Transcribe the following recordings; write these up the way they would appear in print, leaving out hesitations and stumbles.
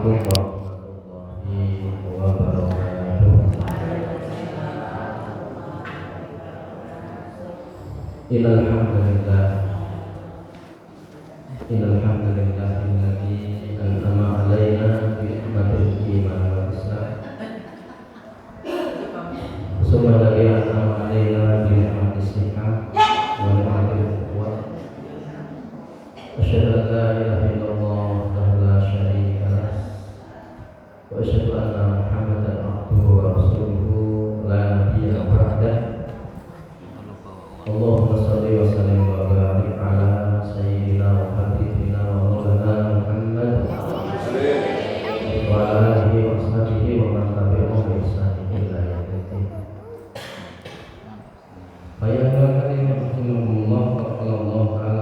warahmatullahi wabarakatuh. Innal hamdalillah alladzi an'ama 'alaina bi ni'matil iman wal islam. Summa alladzi an'ama 'alaina bi ni'matis sihah wa ni'matil quwwah. Asyhadu an la ilaha illallah wahdahu la syarika lah wa asyhadu anna Muhammadan abduhu wa rasuluhu la nabiyya ba'dah. Allahumma shalli wa sallim wa barik ala sayyidina wa habibina wa maulana Muhammad wa ala alihi wa sahbihi wa man tabi'ahum bi ihsan ila yaumil din. Bayangan rahimahullah sallallahu alaihi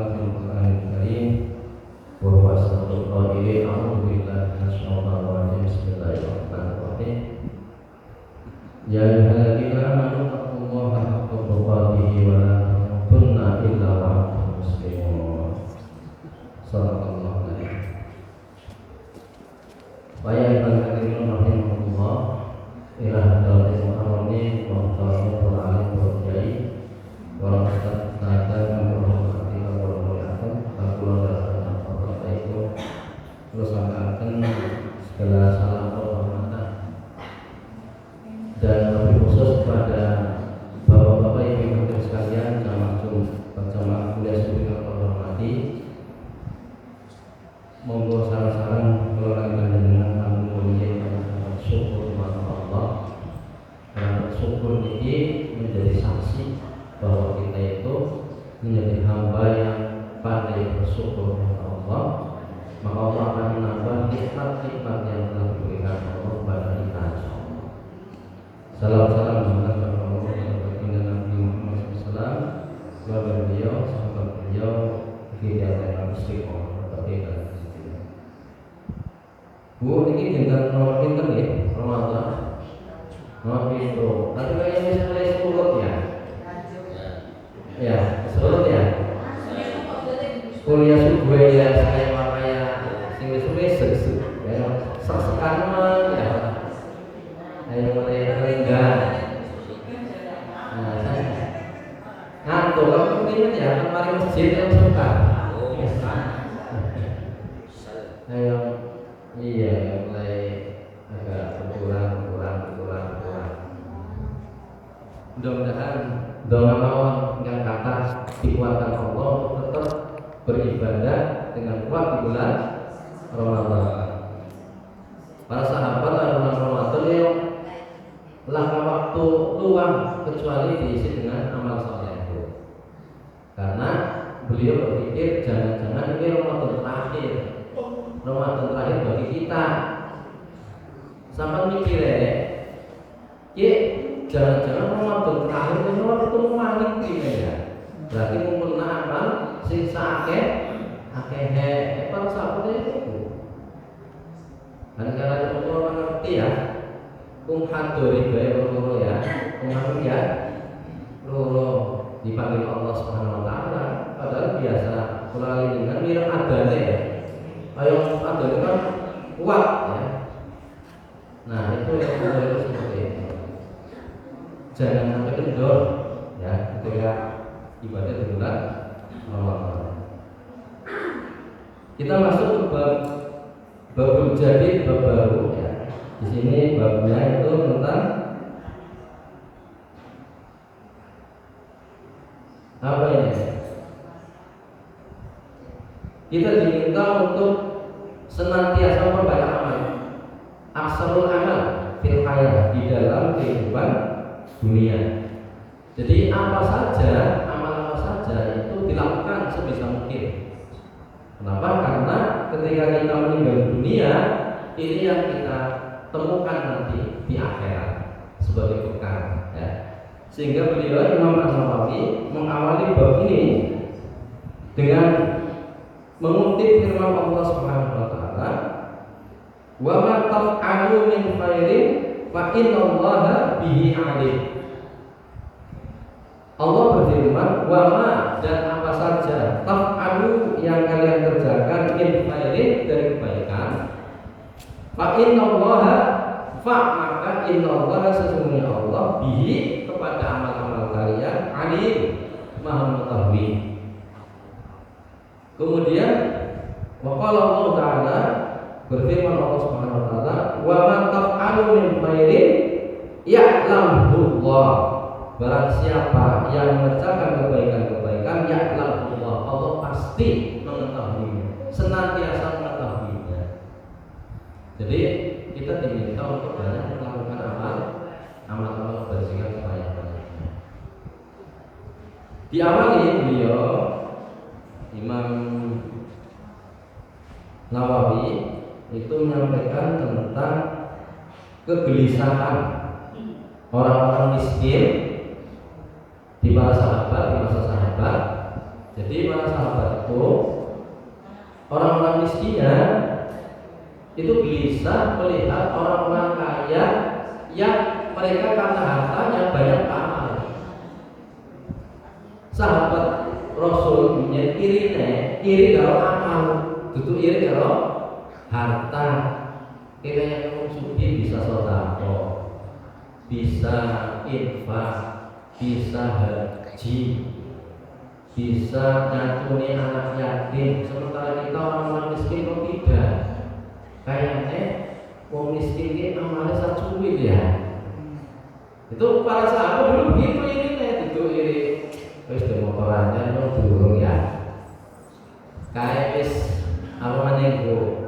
wa huwa asdaqul qailin a'udzu billahi minasyaitonir rajim. Bismillahirrahmanirrahim. Ya ayyuhalladzina amanu taqullaha haqqa tuqatih wa la tamutunna illa wa antum muslimun. Shallallahu alaihi. Wa ya ayyuhalladzina rahimahullah ila hadal muharramin wa ta'ala alim wa jai wa rahmatan menghormati wa muliakan terus akan segala salam penghormatan dan lebih khusus kepada bapak-bapak ibu ibu sekalian jamaah kuliah subuh yang terhormati. Monggo sareng-sareng kula dengan kanggo mulyakaken syukur marang Allah. Karena syukur ini menjadi saksi bahwa kita itu menjadi hamba yang pandai bersyukur kepada Allah. Maka Allah akan menambah nikmat-nikmat yang telah diberikan Allah kepada kita. Salam-salam kepada Allah kepada Nabi Muhammad SAW, kepada beliau, sahabat beliau, hidayah dan istiqomah berbeda. Bu, ini tinggal nomor pinter ya, Ramadan. Nomor itu. Tapi kayaknya misalnya surut ya. Ya, surut ya. Kuliah subuh ya saya sekarang ya, ayo mulai ringgan. Ngantuk kamu mungkin ya kemarin masjid yang suka. Ayo, iya mulai agak berkurang. Mudah-mudahan doa mawon yang kata dikuatkan Allah untuk tetap beribadah dengan kuat di bulan Ramadan. Para sahabat dalam Ramadan yang langkah waktu luang kecuali diisi dengan amal soleh itu. Karena beliau berpikir jangan-jangan ini Ramadan terakhir bagi kita. Sama mikir jangan-jangan Ramadan terakhir ini waktu manik ini ya. Berarti ngumpul amal sing akeh para sahabat itu. Dan kalau orang mengerti ya, hadori bae loro ya, ya, loro dipanggil Allah Subhanahu Wa Taala. Padahal biasa melalui dengan mirip adane ya. Ayo adane kan kuat ya. Nah itu yang harus seperti itu. Jangan sampai kendor ya ketika ibadah di bulan Ramadan. Kita masuk ke bab jadi bab baru ya. Di sini babnya itu tentang apa ini? Kita diminta untuk senantiasa memperbanyak amal. Aksarul amal fil hayat di dalam kehidupan dunia. Jadi apa saja, amal-amal saja itu dilakukan sebisa mungkin. Kenapa? Karena ketika kita meninggal dunia, ini yang kita temukan nanti di akhirat sebagai bekal. Ya. Sehingga beliau Imam An-Nawawi mengawali bab ini dengan mengutip firman Allah Subhanahu Wa Taala, "Wa ma taf'alu min khairin fa innallaha bihi 'alim." Allah berfirman, "Wa ma dan apa saja taf'alu yang kalian kerjakan min khairin dari kebaikan Fa innallaha maka innallaha sesungguhnya Allah bihi kepada amal-amal kalian alim maha mengetahui. Kemudian waqala Allah Ta'ala, berfirman Allah Subhanahu wa taala, wa ma taf'alu min khairin ya'lamuhullah. Barang siapa yang mengerjakan kebaikan-kebaikan ya'lamuhullah, Allah pasti mengetahuinya, senantiasa mengetahuinya. Jadi kita diminta untuk banyak melakukan amal kebajikan sebanyak-banyaknya. Diawali beliau Imam Nawawi itu menyampaikan tentang kegelisahan orang-orang miskin di para sahabat, di masa sahabat. Jadi para sahabat itu orang-orang miskinnya itu gelisah melihat orang-orang kaya yang mereka karena hartanya banyak amal. Sahabat Rasul punya iri kalau amal, itu iri kalau harta. Kita yang suci bisa sedekah, bisa infak, bisa haji, bisa nyantuni anak yatim. Sementara kita orang miskin kok tidak. Kayaknya wong miskin ini amalnya sacuwit ya. Itu para sahabat dulu begitu itu iri. Wis demotorannya no durung ya. Kayak wis apa menenggo.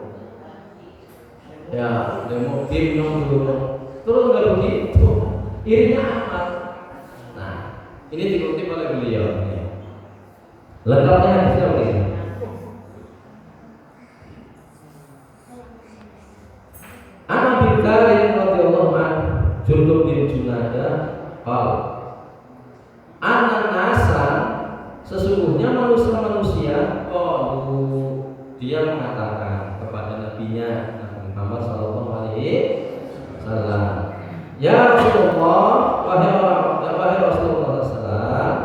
Ya, demo tim no durung. Terus enggak begitu. Irinya amal. Nah, ini dikutip oleh beliau. Lengkapnya hadisnya begini. Ana bin Karim radhiyallahu anhu Jundub bin Junadah qala Anak nasa sesungguhnya manusia dia mengatakan kepada nabinya Nabi Muhammad sallallahu alaihi wasallam, ya Rasulullah, wahai Rasulullah sallallahu.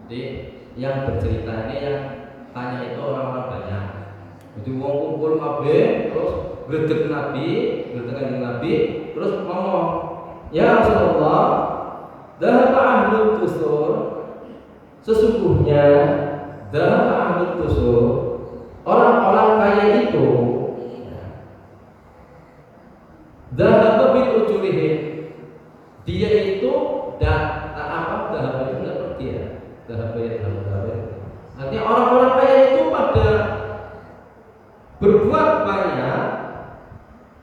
Jadi yang bercerita ini yang tanya itu orang-orang banyak. Jadi wong kumpul kabeh terus gredeg Nabi, terus ngomong, ya Rasulullah, dhahaba ahlul tusur, sesungguhnya dhahaba ahlul tusur, orang-orang kaya itu dhahaba bil ujurihim, dia itu dhahaba itu enggak pergi ya, dhahaba. Artinya orang-orang kaya itu pada berbuat banyak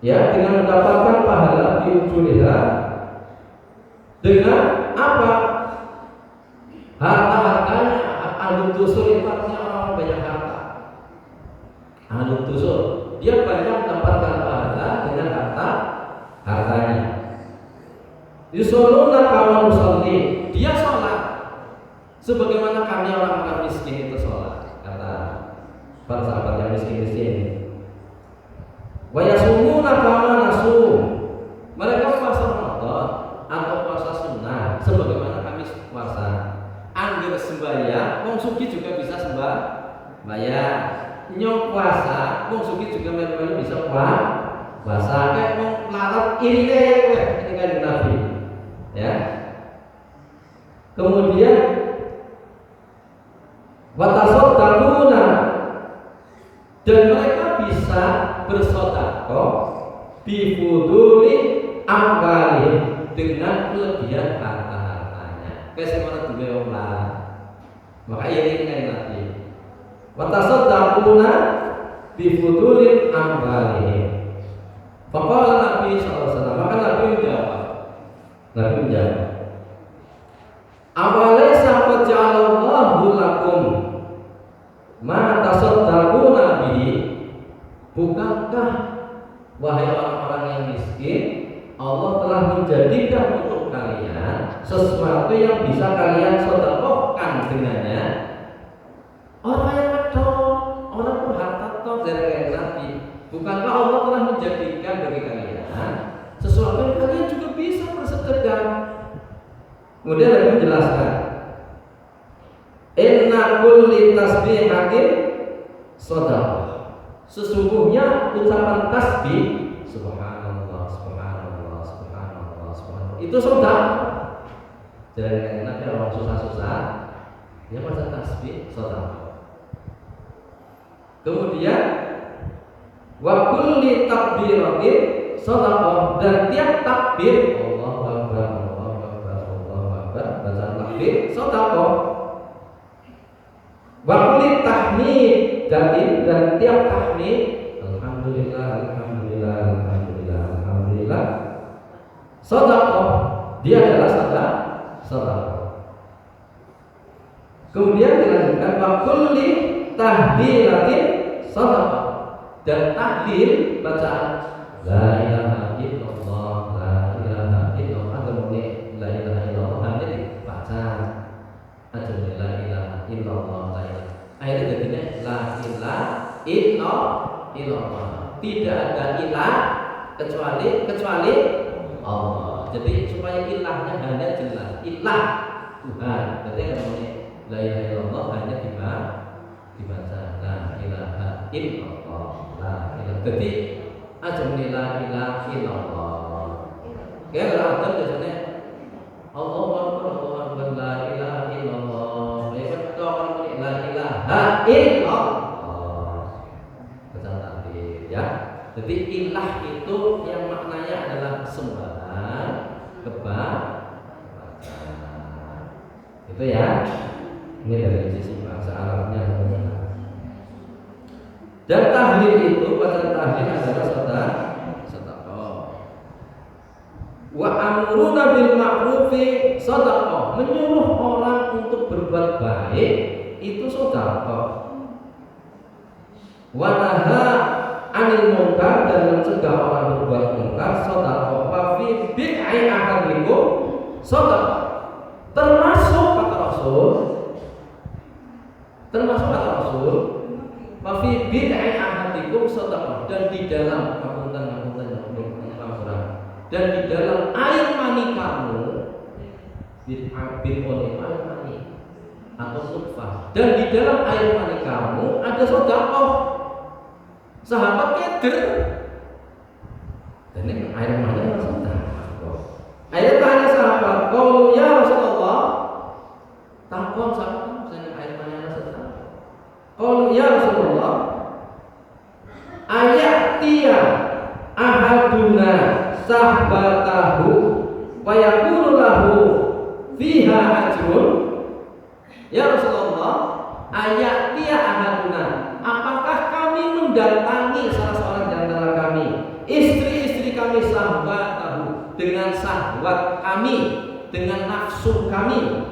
ya dengan mendapatkan pahala di ujuriha dengan apa? Harta-hartanya. Ahlul tusur itu artinya orang banyak harta. Ahlul tusur dia banyak mendapatkan pahala dengan hartanya. Yusoluna kama nusolli, dia sholat sebagaimana kami orang-orang miskin itu sholat, kata para sahabat yang miskin-miskin. Wa yasumuna kama nasum, mereka puasa Ramadan atau puasa sunnah sebagaimana kami puasa. Angger sembahyang, wong sugih juga bisa sembahyang. Nyong puasa, wong sugih juga melu-melu bisa puasa. Kayak wong larat irine ini kan Nabi. Ya. Kemudian watasoddaquna, dan mereka bisa bersedekah bifuduli amwalihim, dengan kelebihan harta-hartanya. Kayak mana dulu wong larat. Maka ini kan Nabi. Watasoddaquna bifuduli amwalihim. Faqala Nabi sallallahu alaihi wasallam, maka Nabi menjawab, awalaysa qad ja'alallahu lakum ma tasaddaquna bihi, bukankah wahai orang-orang yang miskin, Allah telah menjadikan untuk kalian sesuatu yang bisa kalian sedekahkan dengannya. Orang yang medok, orang berharta toh dari Nabi, bukankah Allah telah menjadikan bagi kalian sesuatu yang kalian juga bisa bersedekah? Kemudian Nabi menjelaskan, inna kulli tasbihatin shadaqah, Sesungguhnya ucapan tasbih subhanallah, subhanallah, subhanallah, subhanallah itu sedekah. Jadi nanti orang susah-susah dia baca tasbih sedekah. Kemudian wa kulli takbiratin sedekah, dan tiap takbir Allahu akbar, Allahu akbar, Allahu akbar, bacaan takbir sedekah. Wa kulli tahmid, dan tiap tahmid alhamdulillah, alhamdulillah, alhamdulillah, alhamdulillah sedekah, dia adalah sedekah. Kemudian dilanjutkan wa kulli tahlilatin sedekah, dan tahlil bacaan la ilaha illallah, la ilaha illallah, kemudian la ilaha illallah hanya dibaca aja la ilaha illallah, la ilaha, akhirnya jadinya la ilaha illallah, tidak ada ilah kecuali Allah. Jadi supaya ilahnya hanya jelas, ilah Tuhan. Jadi kemudian la ilaha illallah hanya dibaca la ilaha illallah, la ilaha. Jadi aja la ilaha illallah. Kayak ada biasanya Allahu akbar, Allahu akbar, la ilaha illallah. Ya betul, la ilaha illallah. Baca takbir ya. Jadi ilah itu yang maknanya adalah kesembahan, kebahagiaan. Itu ya. Ini dari sisi bahasa Arabnya. Dan tahlil itu, bacaan tahlil adalah sedekah. Wa amruna bil ma'rufi sedekah, menyuruh orang untuk berbuat baik itu sedekah. Wa naha 'anil munkar, dan mencegah orang berbuat munkar sedekah. Fa fi bid'i ahadikum sedekah, termasuk kata Rasul, wa fi bid'i ahadikum sedekah, dan di dalam dan di dalam air mani kamu, air mani atau nutfah, dan di dalam air mani kamu ada sedekah. Sahabat keder, dan ini air mani adalah sedekah. Air tanya sahabat, "Qalu ya Rasulullah," takon sahabat, "Saya air mani adalah sedekah." "Qalu ya Rasulullah, ayatiya ahaduna sahbatahu wa yakunu lahu fiha ajrun." Ya Rasulullah, ayatiya ahaduna, apakah kami mendatangi salah seorang di antara kami, istri-istri kami, sahbatahu, dengan syahwat kami, dengan nafsu kami,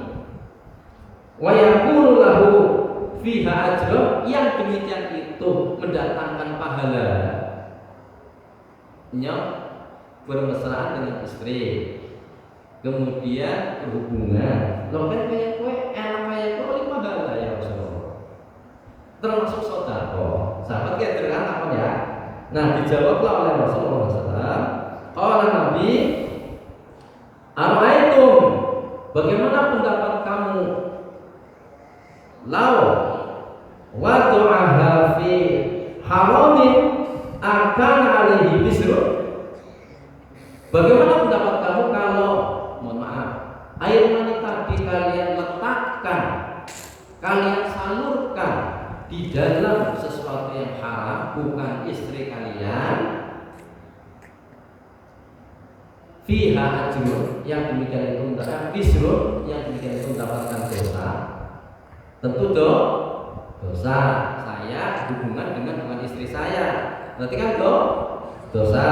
wa yakunu lahu fiha ajrun, yang demikian itu mendatangkan pahala, bermesraan dengan istri, kemudian berhubungan, lo kan kayak kue enak kayak kue pahala ya Rasulullah, termasuk sedekah. Sahabat kayak terang apa ya? Nah, dijawablah oleh Rasulullah SAW. Qala Nabi, "Ara'aitum, bagaimana pendapat kamu lau wadu'aha fi haramin akan alaihi bisru?" Bagaimana pendapat kamu kalau, mohon maaf, air mani tadi kalian letakkan, kalian salurkan di dalam sesuatu yang haram, bukan istri kalian, fiha ajrun, yang demikian itu mendapatkan bisrun, yang demikian itu mendapatkan dosa. Tentu dosa saya hubungan dengan istri saya, berarti kan dosa.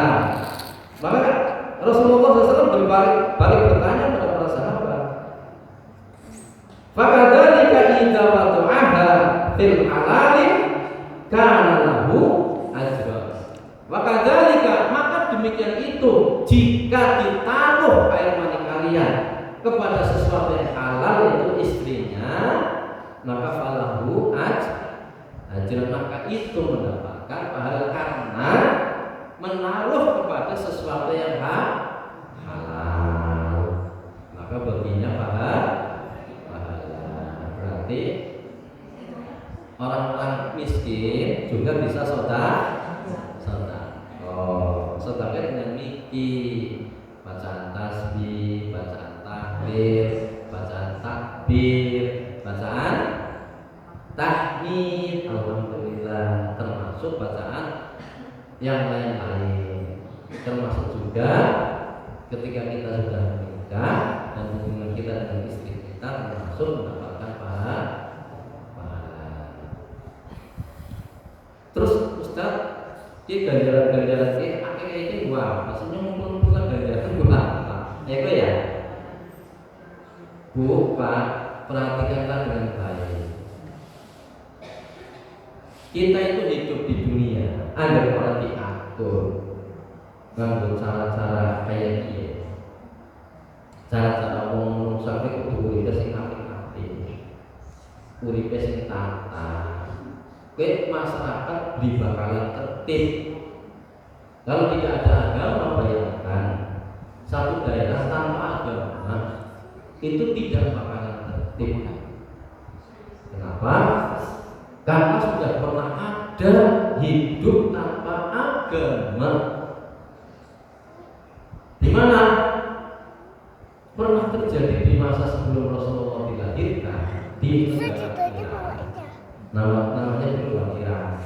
Maka Rasulullah SAW berbalik bertanya kepada para sahabat, "Fakadzalika idza wadu'aha fil halali kana lahu ajrun." Wakadzalika, maka demikian itu jika ditaruh air mani kalian kepada sesuatu yang halal, yaitu istrinya, maka falahu ajrun, maka itu mendapatkan pahala karena menaruh kepada sesuatu yang halal, maka baginya pahala. Berarti orang-orang miskin juga bisa sedekah dengan mikir, bacaan tasbih, bacaan takbir, bacaan takbir, bacaan tahmid, alhamdulillah, termasuk bacaan yang lain-lain. Termasuk juga ketika kita sudah menikah dan hubungan kita dengan istri kita termasuk mendapatkan pahala. Terus Ustaz, ini ganjaran-ganjaran akhirnya ini wah, maksudnya ngumpul-ngumpulan ganjaran gua apa? Ya Bu, Pak, perhatikanlah dengan baik. Kita itu hidup di dunia, ada orang diatur, nganggo cara-cara kayak dia, cara-cara wong sampai kudu uripe sing apik-apik, uripe sing tata. Masyarakat di bakalan tertib. Kalau tidak ada agama, bayangkan satu daerah tanpa agama itu tidak bakalan tertib. Kenapa? Karena sudah pernah ada hidup tanpa agama. Di mana? Pernah terjadi di masa sebelum Rasulullah dilahirkan di negara Iran. Namanya bukan Iran,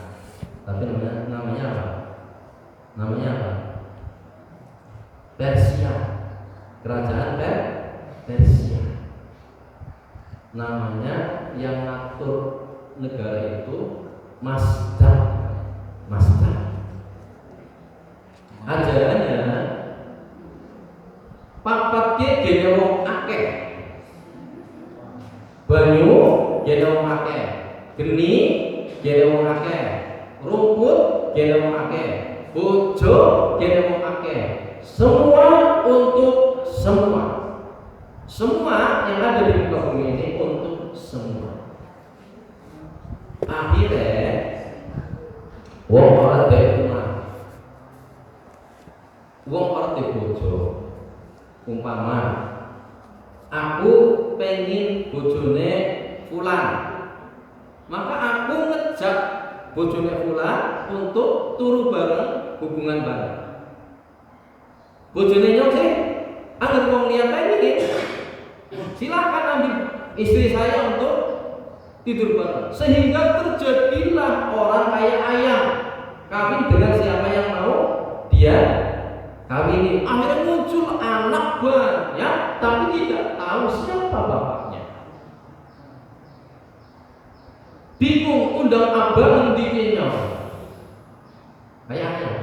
tapi namanya apa? Namanya apa? Persia, kerajaan Persia. Namanya yang ngatur negara itu Mazdak. Ajarannya papat gene wong akeh, banyu gene wong akeh, geni gene wong akeh, rumput gene wong akeh, bojo gene wong akeh. Semua untuk semua. Semua yang ada di muka bumi ini untuk semua. Akhirnya wong ora duwe omah, wong ora duwe bojo. Umpama aku pengen bojone fulan, maka aku ngejak bojone fulan untuk turu bareng, hubungan bareng. Bojone nyong sih, angger wong liya pengen, silakan ambil istri saya untuk tidur bareng. Sehingga terjadilah orang kayak ayam kawin dengan siapa yang mau dia kawini. Akhirnya muncul anak banyak, tapi tidak tahu siapa bapaknya. Bingung undang abang dikinya. Kayak ayam.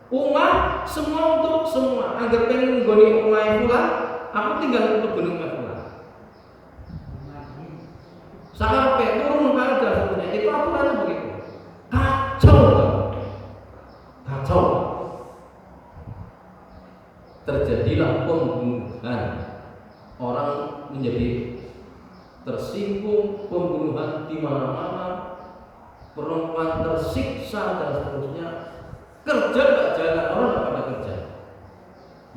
Umah semua untuk semua. Agar pengen nggoni umah pula, aku tinggal untuk gunung pula. Sampai turun harga sebenarnya itu aturannya begitu. Kacau. Terjadilah pembunuhan, orang menjadi tersinggung, pembunuhan di mana-mana, perempuan tersiksa dan seterusnya. Kerja nggak jalan, orang nggak pada kerja.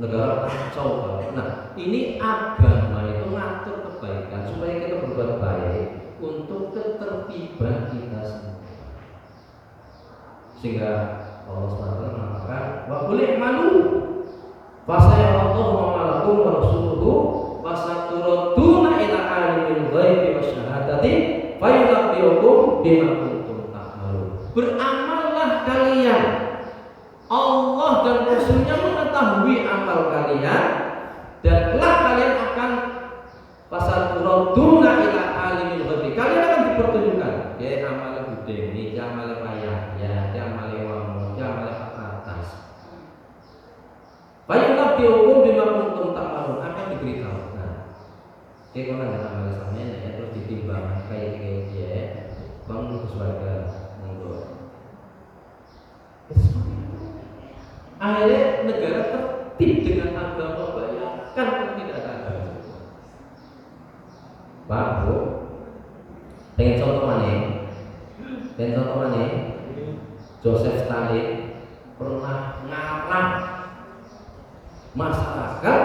Negara kacau banget. Nah, ini agama itu ngatur kebaikan supaya kita berbuat baik untuk ketertiban kita semua. Sehingga Allah SWT mengatakan, wa qul i'malu fasayarallahu malakum wa rasuluhu wasaturaduna ila alimil ghaibi wasyahadati fayunabbiukum bima kuntum ta'malun. Beramallah kalian, Allah dan Rasulnya mengetahui amal kalian, dan kelak kalian akan fasaturaduna ila alimil ghaibi. Kalian akan dipertunjukkan ya amal budeng, ya amal payah, ya amal wamu, ya amal atas. Fayunabbiukum bima kuntum ta'malun, akan diberitahu. Nah, kayak kono nggak amal sampeyan ya, terus ditimbang kayak dia bangun ke surga monggo. Akhirnya negara tertib dengan agama, bayangkan kalau tidak ada agama. Pak, Bu, pengen contoh mana? Joseph Stalin pernah ngarang masyarakat.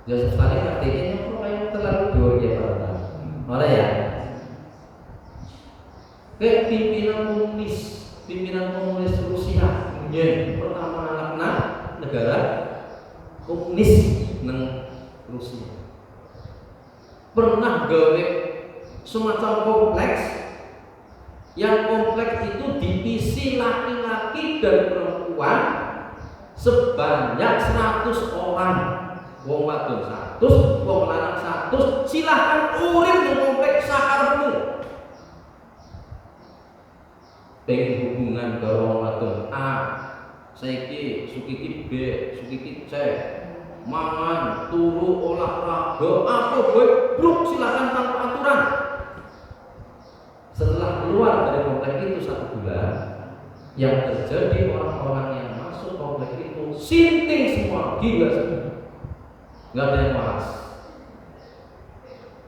Joseph Stalin artinya yang terlalu dua pada oleh ya. Kayak pimpinan komunis Rusia. Pernah gawe semacam kompleks, yang kompleks itu diisi laki-laki dan perempuan sebanyak 100 orang. Wong wadon 100, wong lanang 100, silahkan urip di kompleks sakarepmu. Pengen hubungan karo wong wadon A, saiki Sukiki B, Sukiki C, mangan, turu, olahraga, apa goblok, silahkan tanpa aturan. Setelah keluar dari kompleks itu 1 bulan, yang terjadi orang-orang yang masuk kompleks itu sinting semua, gila semua, nggak ada yang waras.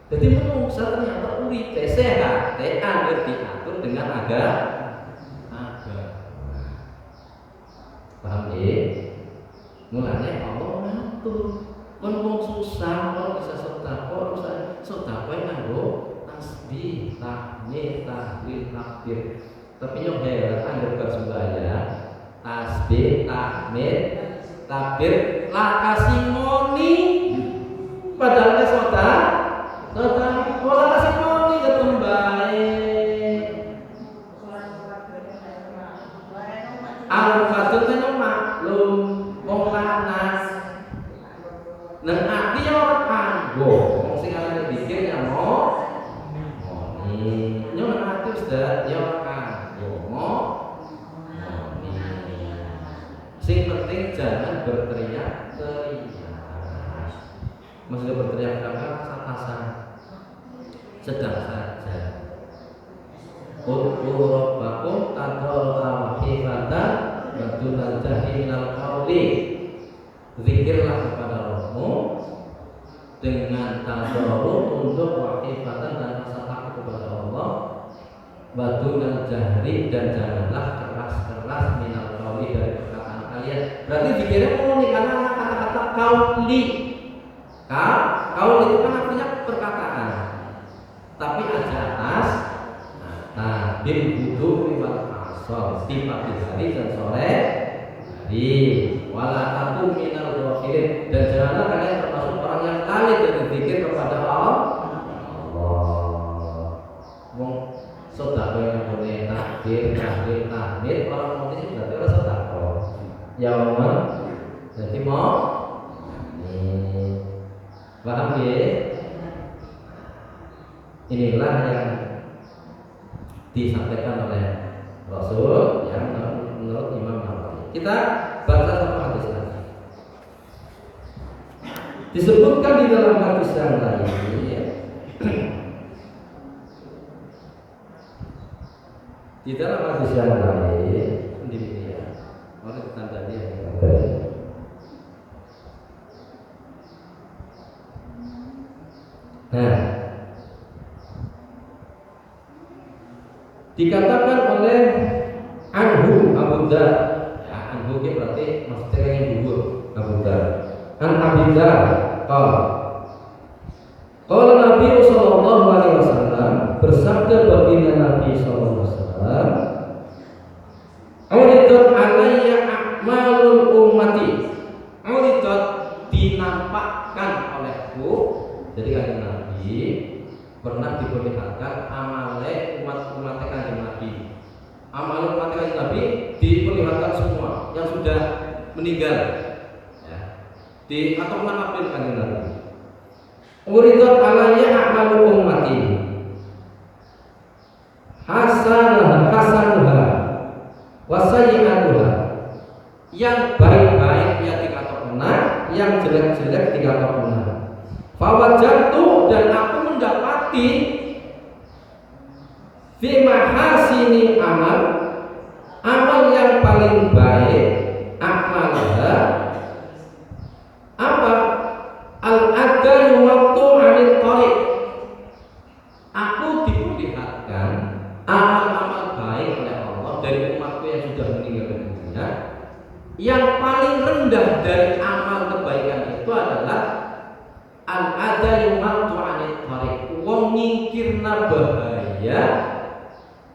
Jadi menungsa ternyata urip sehat, angger diatur dengan agama. Paham ya? Mulanya Allah ngatur. Kon wong susah, kalau bisa sedekah, sedekah nganggo tasbih, tahmid, tahlil, takbir. Tapi yang heran anggar bersembahyang, tasbih, tahmid, takbir, lah kasih moni. Padahal sedekah, kalau kasih moni ketemu baik. Al-Fatun itu maklum, wong lanang. Nang ati yo ora kanggo, wong sing arane dikir ya mau moni. Yo nang ati sudah yo ora kanggo moni. Sing penting jangan berteriak-teriak. Maksudnya berteriak-teriak kasar-kasar. Sedang saja. Ud'u rabbakum tadarruan wa khifatan wa dunal jahri minal qawli. Zikirlah kepada Rabbmu dengan tadarrur untuk wa khifatan dan rasa takut kepada Allah, wa dunal jahri dan janganlah keras-keras minal qawli dari perkataan kalian. Berarti zikirnya mau karena kata-kata qauli. Qaul itu kan artinya perkataan. Tapi aja atas bil wudu wal asar, di pagi hari dan sore hari. Wala takum minal ghafilin, dan janganlah kalian termasuk orang yang lalai dari zikir kepada Allah. Wong sedekah yang boleh takbir, tahlil, tahmid, orang mau ini berarti orang sedekah. Ya Allah, jadi mau ini paham ya? Inilah yang disampaikan oleh Rasul yang menurut Imam Nawawi. Kita baca satu hadis lagi. Disebutkan di dalam hadis yang lain, ya. Di dalam hadis yang lain, demikian. Oleh tanda dia. Nah, dikatakan oleh Anhu Abu Dzar, ya, Anhu itu berarti maksudnya yang gugur Abu Dzar. An Abi Dzar qala Nabi sallallahu alaihi wasallam, bersabda baginda Nabi sallallahu alaihi wasallam, "Uridat alayya a'malul ummati." Uridat dinampakkan olehku. Jadi kanjeng Nabi pernah diperlihatkan amale umat-umat kanjeng Nabi. Amal umat kanjeng Nabi diperlihatkan semua yang sudah meninggal, ya. Di atau manapun kanjeng Nabi. Uridat alayya a'malu ummati hasanuha wa sayyi'atuha. Yang baik-baik yang dikatakan benar, yang jelek-jelek dikatakan benar. Fawajatu, dan aku mendapati fi mahasini amal yang paling baik amalah apa? Al-adayu waktu anil thariq. Aku diperlihatkan amal-amal baik oleh Allah dari umatku yang sudah meninggal dunia. Yang paling rendah dari amal kebaikan itu adalah al-adayu waktu anil thariq. Wong nyingkirna bahaya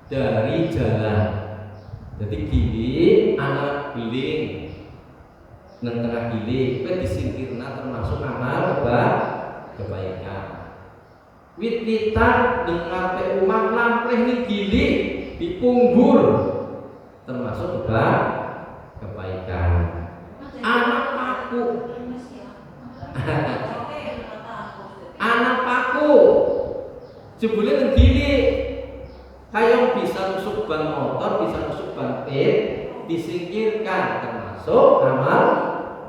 dari jalan. Jadi gini, anak beling nang tengah gili kowe disingkirna termasuk amal kebaikan. Wit-witan ning ngarepe omah lampreh ning gili dipunggur termasuk kebaikan. Anak paku anak paku jebule ning gili kayong bisa nusuk ban motor, bisa nusuk ban disingkirkan termasuk amal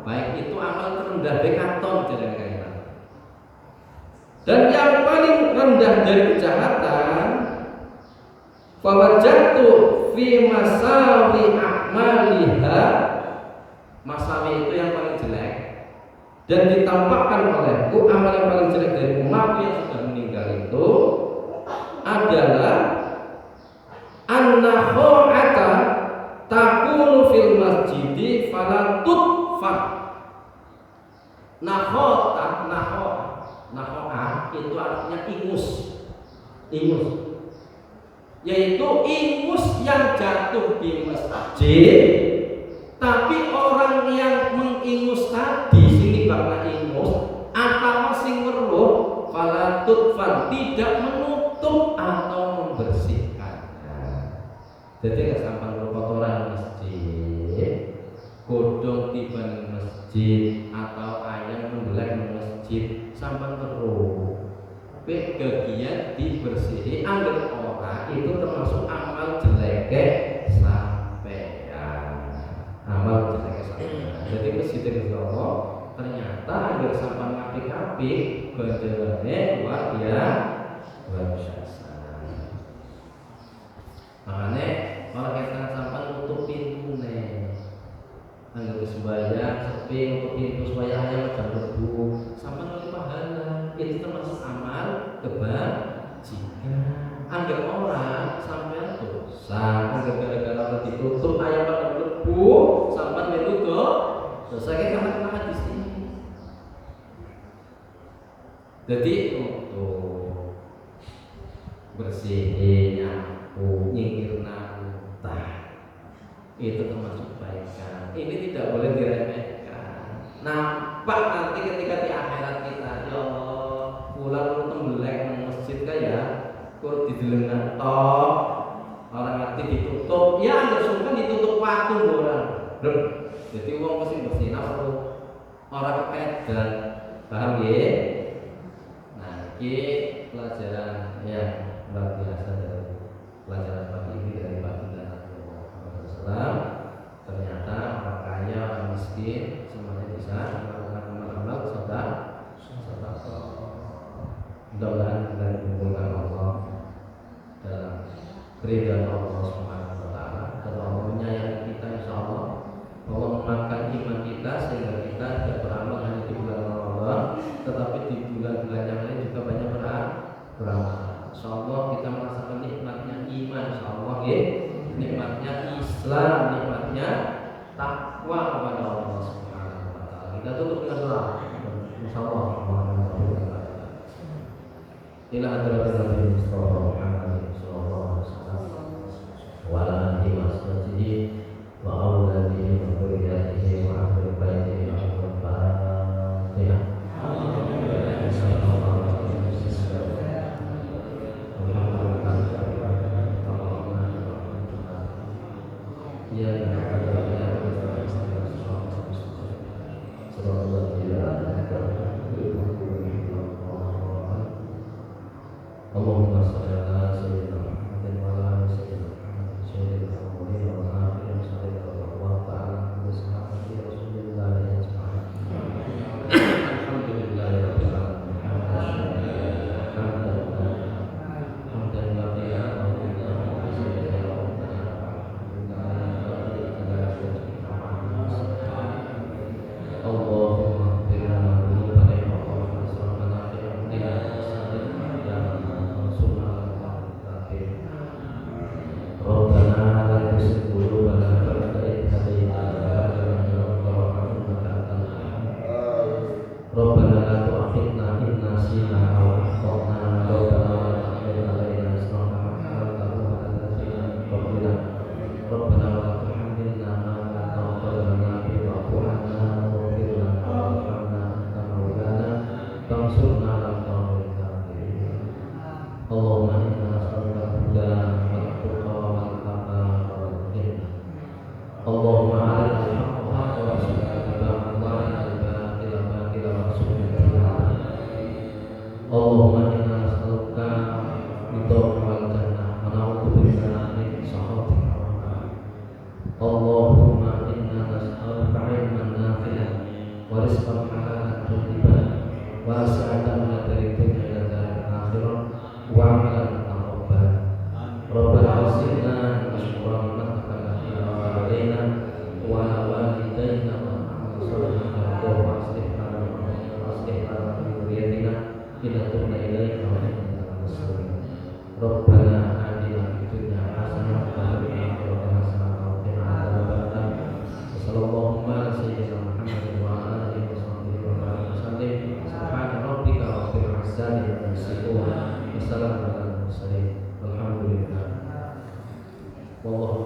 baik. Itu amal terendah dekaton jalan. Dan yang paling rendah dari kejahatan fawajatu fi masawi a'maliha, masawi itu yang paling jelek, dan ditampakkan olehku amal yang paling jelek dari umatku yang sudah meninggal itu adalah an-nakho'ata takunu fil masjidi fala tutfa. Nakho'ah itu artinya ingus, yaitu ingus yang jatuh di masjid, tapi orang yang mengingus tadi sini bakal ingus atau sing weruh fala tutfa, tidak menutup atau membersihkannya. Jadi kesampaian kotoran masjid, godong tiba di masjid atau ayam mendelek di masjid sampai terus bagian dibersihi angger ora itu termasuk amal jelek sampean. Amal jelek sampean. Jadi masjid Allah ternyata angger sampai apik-apik ganjarane luar biasa. Makanya orang kita sampai nutup pintu nih, anggar sembahyang sepi nutup pintu supaya ayam jangan berbu sampai nanti pahala. Itu termasuk amal kebajikan. Anggar orang sampai dosa, anggar gara-gara ditutup ayam pada berbu sampai menutup dosa kita kena di sini. Jadi untuk bersihin nyingkirna utah itu termasuk kebaikan. Ini tidak boleh diremehkan. Nampak nanti ketika di akhirat kita, ya Allah, pulang tembelek nang masjid kaya, kur didelengan toh orang ngerti ditutup, ya nggak suka ditutup waktu orang. Jadi uang mesti bersih nafsu orang kepedan, paham ya? Nah, ini pelajaran yang luar biasa dari pelajaran pagi ini dari baginda Nabi Muhammad SAW. Ternyata orang kaya, orang miskin semuanya bisa melakukan amal-amal sedekah. Mudah-mudahan kita dikumpulkan Allah dalam keridhaan Allah Subhanahu wa taala. Dan Allah menyayangi kita insyaallah. Allah menguatkan iman kita sehingga kita tidak beramal hanya di bulan Ramadan, tetapi di bulan-bulan yang lain juga banyak beramal. Insyaallah kita merasakan nikmatnya iman, insyaallah ya, nikmatnya Islam, nikmatnya takwa kepada Allah Subhanahu wa taala. Kita tutup dengan doa. Insyaallah ila hadratin Nabi Mustafa Muhammad sallallahu alaihi wasallam wa ala alihi wa sahbihi wa auladihi wa dzurriyyatihi wa ahli baitihi al-Fatihah. Allah Allahumma inna nas'aluka ridhaka wal jannah wa na'udzubika min sakhatika wan nar. Allahumma inna nas'aluka 'ilman nafi'an wa rizqan halalan thayyiban wa sa'atan min ad-dunya ila daril akhirah wa 'amalan mutaqabbalan. Rabbana awzi'na ashkura ni'mataka allati an'amta 'alaina wa 'ala walidayna wa na'mal shalihan wa aslih lana dhurriyyatina inna tubna ilaika wa inna minal muslimin. Rabbana atina fid dunya hasanah wa fil akhirati hasanah wa qina adzabannar. Sallallahu ala sayyidina Muhammad wa ala alihi wa sahbihi wa sallam. Subhana rabbika rabbil izzati amma yasifun wa salamun alal mursalin. Walhamdulillah. Wallahu